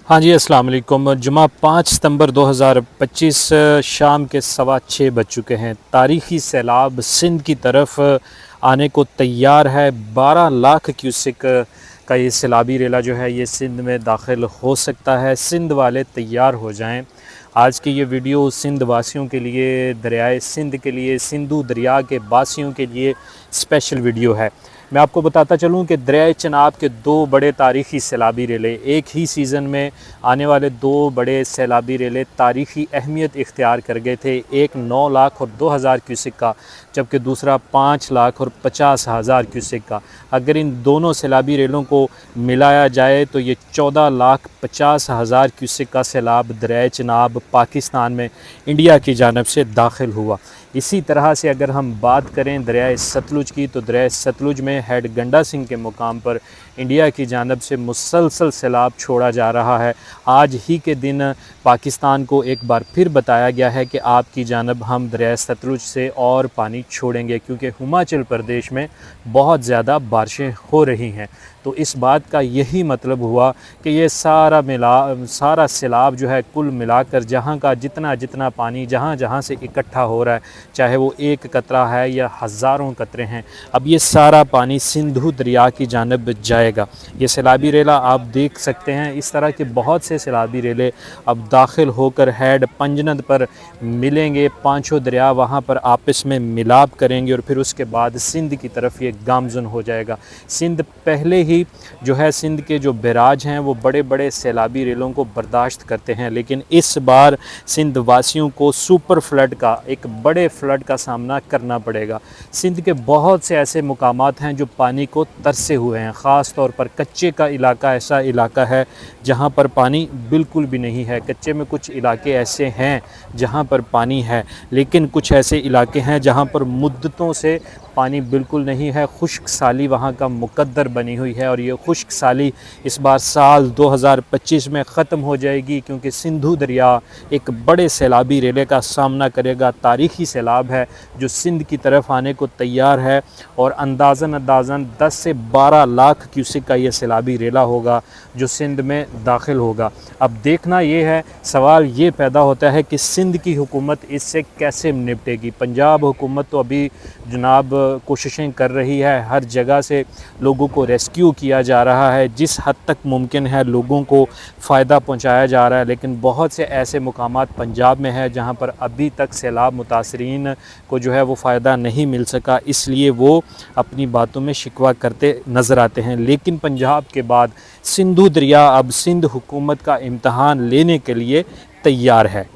हाँ जी, अस्सलाम वालेकुम। जुमा 5 सितंबर 2025 शाम के 6:15 बज चुके हैं। तारीख़ी सैलाब सिंध की तरफ आने को तैयार है। 12 लाख क्यूसेक का ये सैलाबी रेला जो है ये सिंध में दाखिल हो सकता है। सिंध वाले तैयार हो जाएं। आज की ये वीडियो सिंध वासियों के लिए, दरियाए सिंध के लिए, सिंधु दरिया के वासियों के लिए स्पेशल वीडियो है। मैं आपको बताता चलूँ कि दरियाए चनाब के दो बड़े तारीख़ी सैलाबी रेले एक ही सीज़न में आने वाले दो बड़े सैलाबी रेले तारीख़ी अहमियत इख्तियार कर गए थे। एक 9 लाख और 2,000 क्यूसेक का, जबकि दूसरा 5 लाख और 50,000 क्यूसेक का। अगर इन दोनों सैलाबी रेलों को मिलाया जाए तो ये 14 लाख 50,000 क्यूसेक का सैलाब दरियाए चनाब पाकिस्तान में इंडिया की जानब से दाखिल हुआ। इसी तरह से अगर हम बात करें दरियाए सतलुज की, तो दरियाए सतलुज में हेड गंडा सिंह के मुकाम पर इंडिया की जानब से मुसलसल सैलाब छोड़ा जा रहा है। आज ही के दिन पाकिस्तान को एक बार फिर बताया गया है कि आपकी जानब हम दरियाए सतलुज से और पानी छोड़ेंगे, क्योंकि हिमाचल प्रदेश में बहुत ज़्यादा बारिशें हो रही हैं। तो इस बात का यही मतलब हुआ कि ये सारा सैलाब जो है कुल मिलाकर जहाँ का जितना पानी जहाँ से इकट्ठा हो रहा है, चाहे वो एक कतरा है या हज़ारों कतरे हैं, अब ये सारा पानी सिंधु दरिया की जानब जाएगा। ये सैलाबी रेला आप देख सकते हैं। इस तरह के बहुत से सैलाबी रेले अब दाखिल होकर हेड पंजनद पर मिलेंगे। पांचों दरिया वहाँ पर आपस में मिलाप करेंगे और फिर उसके बाद सिंध की तरफ ये गामज़न हो जाएगा। सिंध पहले ही जो है, सिंध के जो बैराज हैं वो बड़े बड़े सैलाबी रेलों को बर्दाश्त करते हैं, लेकिन इस बार सिंध वासियों को सुपर फ्लड का, एक बड़े फ्लड का सामना करना पड़ेगा। सिंध के बहुत से ऐसे मुकामात हैं जो पानी को तरसे हुए हैं। ख़ास तौर पर कच्चे का इलाका ऐसा इलाका है जहाँ पर पानी बिल्कुल भी नहीं है। कच्चे में कुछ इलाके ऐसे हैं जहाँ पर पानी है, लेकिन कुछ ऐसे इलाके हैं जहाँ पर मुद्दतों से पानी बिल्कुल नहीं है। खुश्क साली वहाँ का मुकद्दर बनी हुई है और ये खुश्क साली इस बार साल 2025 में ख़त्म हो जाएगी, क्योंकि सिंधु दरिया एक बड़े सैलाबी रेले का सामना करेगा। तारीख़ी सैलाब है जो सिंध की तरफ आने को तैयार है और अंदाज़न 10 से 12 लाख क्यूसेक का ये सैलाबी रेला होगा जो सिंध में दाखिल होगा। अब देखना ये है, सवाल ये पैदा होता है कि सिंध की हुकूमत इससे कैसे निपटेगी। पंजाब हुकूमत तो अभी जनाब कोशिशें कर रही है, हर जगह से लोगों को रेस्क्यू किया जा रहा है, जिस हद तक मुमकिन है लोगों को फ़ायदा पहुंचाया जा रहा है। लेकिन बहुत से ऐसे मुकामात पंजाब में है जहां पर अभी तक सैलाब मुतासरीन को जो है वो फ़ायदा नहीं मिल सका, इसलिए वो अपनी बातों में शिकवा करते नज़र आते हैं। लेकिन पंजाब के बाद सिंधु दरिया अब सिंध हुकूमत का इम्तहान लेने के लिए तैयार है।